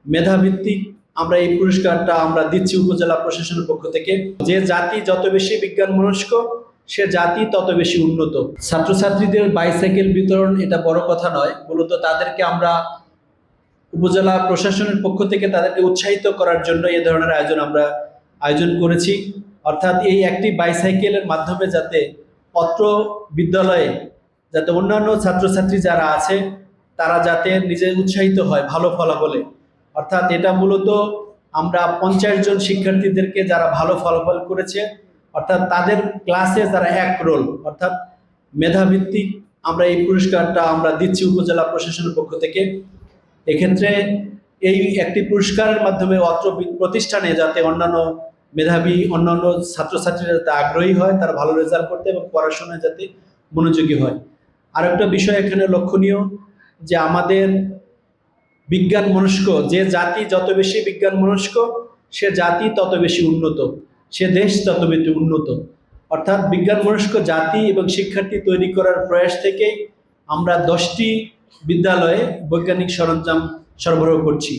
মেধাভিত্তিক আমরা এই পুরস্কারটা আমরা দিচ্ছি উপজেলা প্রশাসনের পক্ষ থেকে। যে জাতি যত বেশি বিজ্ঞান মনস্ক সে জাতি তত বেশি উন্নত। ছাত্রছাত্রীদের বাইসাইকেল বিতরণ এটা বড় কথা নয়, মূলত তাদেরকে আমরা উপজেলা প্রশাসনের পক্ষ থেকে তাদেরকে উৎসাহিত করার জন্য এ ধরনের আয়োজন করেছি। অর্থাৎ এই একটি বাইসাইকেলের মাধ্যমে যাতে অত্র বিদ্যালয়ে যাতে অন্যান্য ছাত্রছাত্রী যারা আছে তারা যাতে নিজে উৎসাহিত হয় ভালো ফলাফলে। অর্থাৎ এটা মূলত আমরা 50 জন শিক্ষার্থীদেরকে যারা ভালো ফলাফল করেছে, অর্থাৎ তাদের ক্লাসে যারা এক রোল, অর্থাৎ মেধাভিত্তিক আমরা এই পুরস্কারটা আমরা দিচ্ছি উপজেলা প্রশাসনের পক্ষ থেকে। এক্ষেত্রে এই একটি পুরস্কারের মাধ্যমে অত্র প্রতিষ্ঠানে যাতে অন্যান্য মেধাবী অন্যান্য ছাত্রছাত্রীরা যাতে আগ্রহী হয়, তারা ভালো রেজাল্ট করতে এবং পড়াশোনায় যাতে মনোযোগী হয়। আর একটা বিষয় এখানে লক্ষণীয় যে আমাদের বিজ্ঞান মনস্ক, যে জাতি যত বেশি বিজ্ঞান মনস্ক সে জাতি তত বেশি উন্নত, সে দেশ তত বেশি উন্নত। অর্থাৎ বিজ্ঞান মনস্ক জাতি এবং শিক্ষার্থী তৈরি করার প্রয়াস থেকেই আমরা 10টি বিদ্যালয়ে বৈজ্ঞানিক সরঞ্জাম সরবরাহ করছি।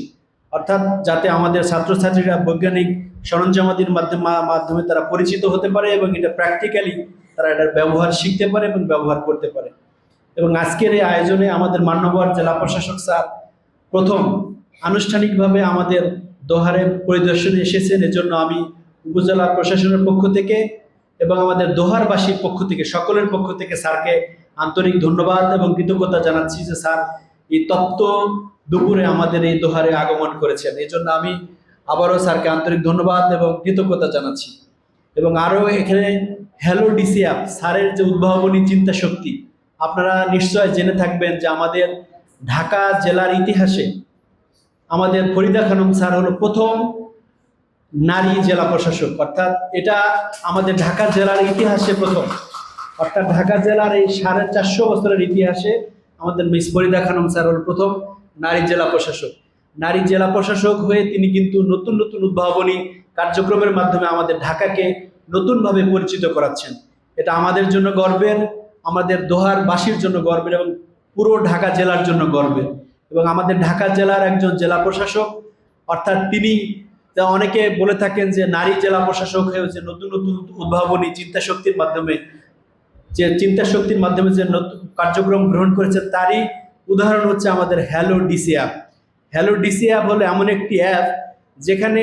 অর্থাৎ যাতে আমাদের ছাত্রছাত্রীরা বৈজ্ঞানিক সরঞ্জামাদির মাধ্যমে তারা পরিচিত হতে পারে এবং এটা প্র্যাকটিক্যালি তারা এটার ব্যবহার শিখতে পারে এবং ব্যবহার করতে পারে। এবং আজকের এই আয়োজনে আমাদের মান্যবর জেলা প্রশাসক স্যার প্রথম আনুষ্ঠানিকভাবে আমাদের দোহারে পরিদর্শনে এসেছেন। এজন্য আমি উপজেলা প্রশাসনের পক্ষ থেকে এবং আমাদের দোহারবাসীর পক্ষ থেকে সকলের পক্ষ থেকে স্যারকে আন্তরিক ধন্যবাদ এবং কৃতজ্ঞতা জানাচ্ছি যে স্যার এই তপ্ত দুপুরে আমাদের এই দোহারে আগমন করেছেন। এই জন্য আমি আবারও স্যারকে আন্তরিক ধন্যবাদ এবং কৃতজ্ঞতা জানাচ্ছি। এবং আরও এখানে হ্যালো ডিসি অ্যাপ স্যারের যে উদ্ভাবনী চিন্তা শক্তি, আপনারা নিশ্চয় জেনে থাকবেন যে আমাদের ঢাকা জেলার ইতিহাসে আমাদের ফরিদা খানম স্যার হলো প্রথম নারী জেলা প্রশাসক। অর্থাৎ এটা আমাদের ঢাকা জেলার ইতিহাসে প্রথম, অর্থাৎ ঢাকা জেলার এই 450 বছরের ইতিহাসে আমাদের মিস ফরিদা খানম স্যার হল প্রথম নারী জেলা প্রশাসক। নারী জেলা প্রশাসক হয়ে তিনি কিন্তু নতুন নতুন উদ্ভাবনী কার্যক্রমের মাধ্যমে আমাদের ঢাকাকে নতুনভাবে পরিচিত করাচ্ছেন। এটা আমাদের জন্য গর্বের, আমাদের দোহারবাসীর জন্য গর্বের এবং পুরো ঢাকা জেলার জন্য গর্বের। এবং আমাদের ঢাকা জেলার একজন জেলা প্রশাসক, অর্থাৎ তিনি অনেকে বলে থাকেন যে নারী জেলা প্রশাসক হয়ে যে নতুন নতুন উদ্ভাবনী চিন্তা শক্তির মাধ্যমে যে নতুন কার্যক্রম গ্রহণ করেছে, তারই উদাহরণ হচ্ছে আমাদের hello DC app. Hello DC app হলো এমন একটি অ্যাপ যেখানে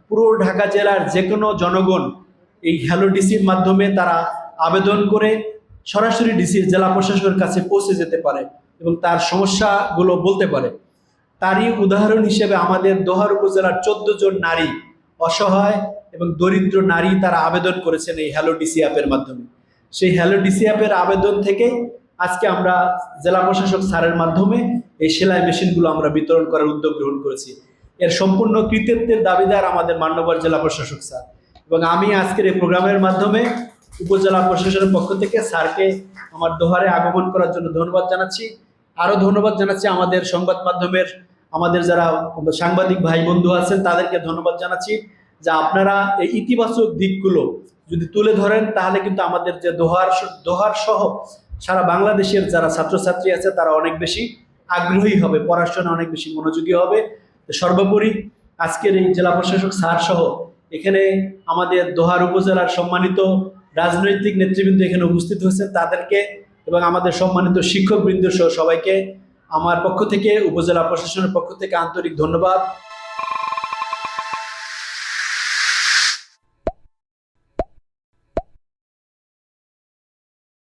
পুরো ঢাকা জেলার যে কোনো জনগণ এই হ্যালো ডিসির মাধ্যমে তারা আবেদন করে সরাসরি জেলা প্রশাসকের কাছে পৌঁছে যেতে পারে এবং তার সমস্যাগুলো বলতে পারে। তারই উদাহরণ হিসেবে আমাদের দোহার উপজেলার 14 জন নারী, অসহায় এবং দরিদ্র নারী, তারা আবেদন করেছেন এই হ্যালো ডিসি অ্যাপের মাধ্যমে। সেই হ্যালো ডিসি অ্যাপের আবেদন থেকে আজকে আমরা জেলা প্রশাসক স্যারের মাধ্যমে এই সেলাই মেশিনগুলো আমরা বিতরণ করার উদ্যোগ গ্রহণ করেছি। এর সম্পূর্ণ কৃতিত্বের দাবিদার আমাদের মান্যবর জেলা প্রশাসক স্যার। এবং আমি আজকের এই প্রোগ্রামের মাধ্যমে উপজেলা প্রশাসনের পক্ষ থেকে স্যারকে আমার দোহারে আগমন করার জন্য ধন্যবাদ জানাচ্ছি। আরও ধন্যবাদ জানাচ্ছি আমাদের সংবাদ মাধ্যমের আমাদের যারা সাংবাদিক ভাই বন্ধু আছেন তাদেরকে ধন্যবাদ জানাচ্ছি যে আপনারা এই ইতিবাচক দিকগুলো যদি তুলে ধরেন তাহলে কিন্তু আমাদের যে দোহার সহ সারা বাংলাদেশের যারা ছাত্রছাত্রী আছে তারা অনেক বেশি আগ্রহী হবে, পড়াশোনা অনেক বেশি মনোযোগী হবে। সর্বোপরি আজকের এই জেলা প্রশাসক স্যার সহ এখানে আমাদের দোহার উপজেলার সম্মানিত রাজনৈতিক নেতৃবৃন্দ এখানে উপস্থিত হয়েছেন, তাদেরকে এবং আমাদের সম্মানিত শিক্ষকবৃন্দ সহ সবাইকে আমার পক্ষ থেকে উপজেলা প্রশাসনের পক্ষ থেকে আন্তরিক ধন্যবাদ।